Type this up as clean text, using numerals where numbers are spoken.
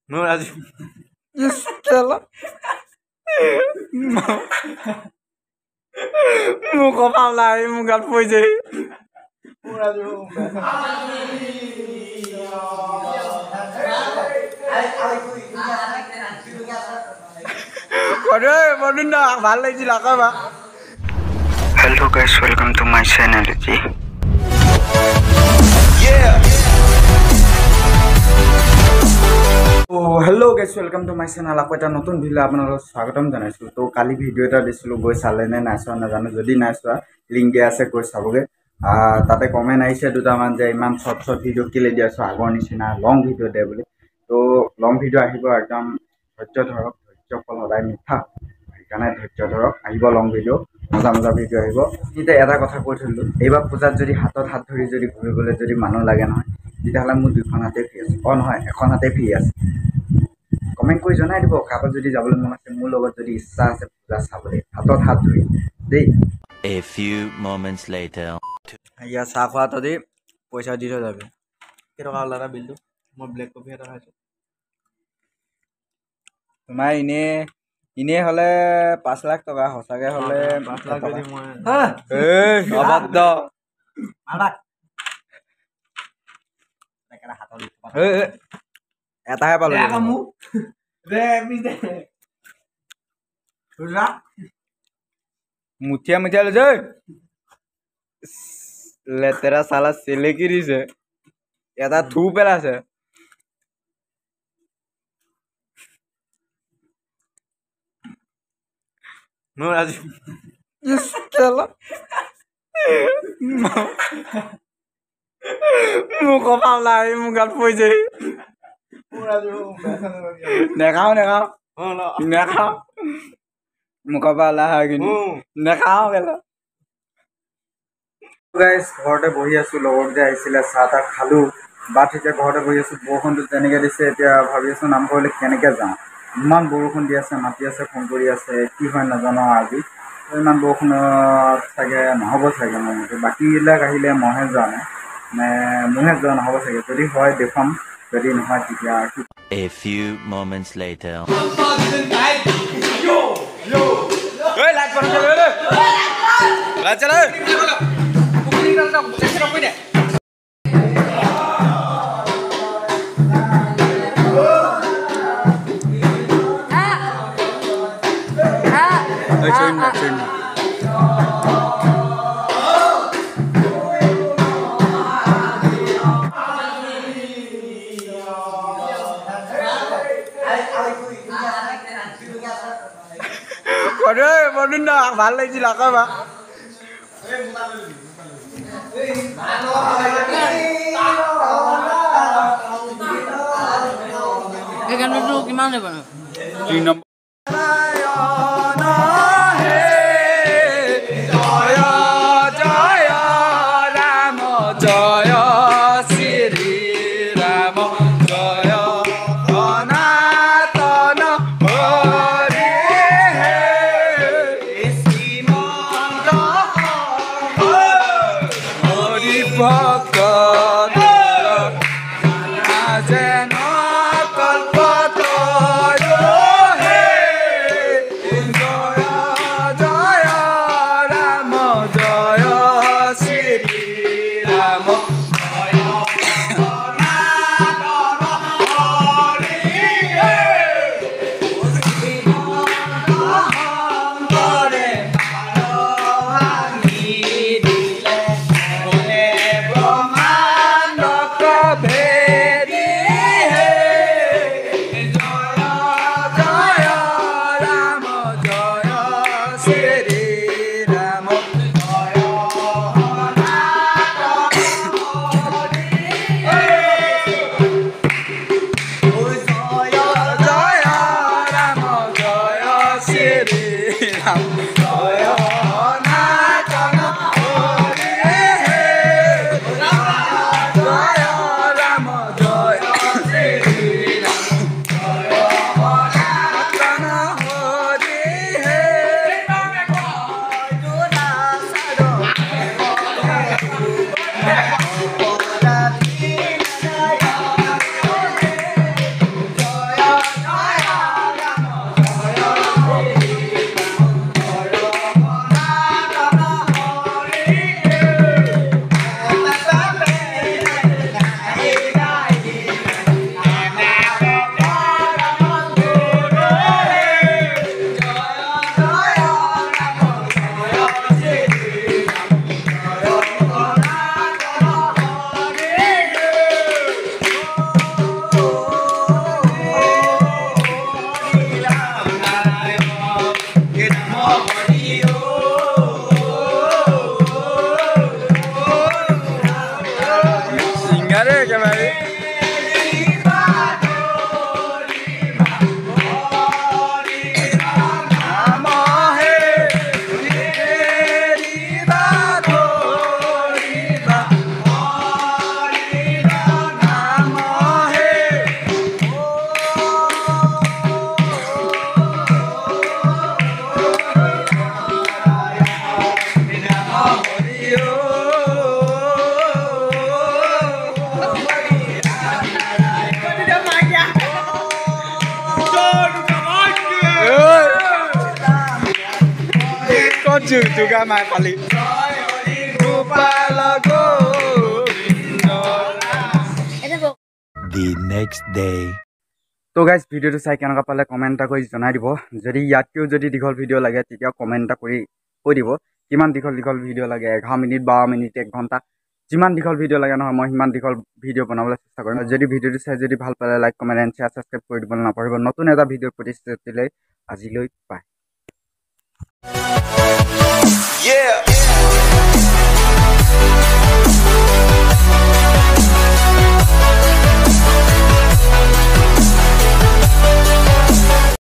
মোৰ আজি মোক কপাল নাই মোৰ গাত পৰিছে ভাল লাগিছিল আকৌ বা Hello guys, welcome to my channel. Hello' guys welcome to my channel আকৌ এটা নতুন ভিডিঅ' আপোনালোকক স্বাগতম জনাইছোঁ তো কালি ভিডিঅ' এটা দিছিলোঁ গৈ চালে নে নাই চোৱা নাজানো যদি নাই চোৱা লিংক দিয়া আছে গৈ চাবগৈ তাতে কমেণ্ট আহিছে দুটামান যে ইমান শ্বৰ্ট ভিডিঅ' কেলৈ দি আছোঁ আগৰ নিচিনা লং ভিডিঅ' দে বুলি তো লং ভিডিঅ' আহিব একদম ধৈৰ্য ধৰক ধৈৰ্য ফল সদায় মিঠা সেইকাৰণে ধৈৰ্য ধৰক আহিব লং ভিডিঅ' মজা ভিডিঅ' আহিব এতিয়া এটা কথা কৈ থলোঁ এইবাৰ পূজাত যদি হাতত হাত ধৰি যদি ঘূৰিবলৈ যদি মানুহ লাগে নহয় তেতিয়াহ'লে মোৰ দুখন হাতে ফ্ৰী আছে নহয় এখন হাতে ফ্ৰী আছে কমেণ্ট কৰি জনাই দিব কাৰোবাৰ যদি যাবলৈ মন আছে মোৰ লগত যদি ইচ্ছা আছে পূজা চাবলৈ হাতত হাত ধৰি দেই A few moments later. এয়া চাহ খোৱা তহঁতি পইচা দি থৈ যাবি কেইটকা ওলালে বিলটো মই ব্লেক কফি এটা খাইছোঁ তোমাৰ এনেই হ'লে 5 লাখ টকা সঁচাকৈ হ'লে 5 লাখ যদি মই অবাধ্য এটাহে পালোঁ মুঠিয়া লৈছে লেতেৰা চালা চেলেকি দিছে এটা থু পেলাইছে মোৰ আজি মোৰ কপাল নাই মোৰ গাত পৰিছে নেখাওঁ মুখৰ পৰা ওলাই হয় কিন্তু নেখাওঁ কেলা গাইজ ঘৰতে বহি আছোঁ লগৰকেইটা আহিছিলে চাহ তাহ খালোঁ বাট এতিয়া ঘৰতে বহি আছোঁ বৰষুণটো যেনেকৈ দিছে এতিয়া ভাবি আছোঁ নামঘৰলৈ কেনেকৈ যাওঁ ইমান বৰষুণ দি আছে মাতি আছে ফোন কৰি আছে কি হয় নাজানো আজি ইমান বৰষুণত চাগে নহ'ব চাগে মোৰ মতে বাকীবিলাক আহিলে মইহে যোৱা নাই মোৰহে যোৱা নহ'ব চাগে যদি হয় দেখুৱাম যদি নহয় তেতিয়া A few moments later. ভাল লাগিছিল আকৌ বা এই গানটো কিমান দিব 3 নম্বৰ জুজুগা মাই খালি Gopal Govind The next day. তো গাইজ ভিডিঅ'টো চাই কেনেকুৱা পালে কমেণ্ট এটা কৰি জনাই দিব যদি ইয়াতকৈও যদি দীঘল ভিডিঅ' লাগে তেতিয়া কমেণ্ট এটা কৰি কৈ দিব কিমান দীঘল ভিডিঅ' লাগে 11 মিনিট 12 মিনিট 1 ঘণ্টা যিমান দীঘল ভিডিঅ' লাগে নহয় মই সিমান দীঘল ভিডিঅ' বনাবলৈ চেষ্টা কৰিম যদি ভিডিঅ'টো চাই যদি ভাল পালে like comment and share subscribe কৰি দিবলৈ নাপাহৰিব নতুন এটা ভিডিঅ'ৰ প্ৰতিশ্ৰুতিলৈ আজিলৈ পায় Yeah.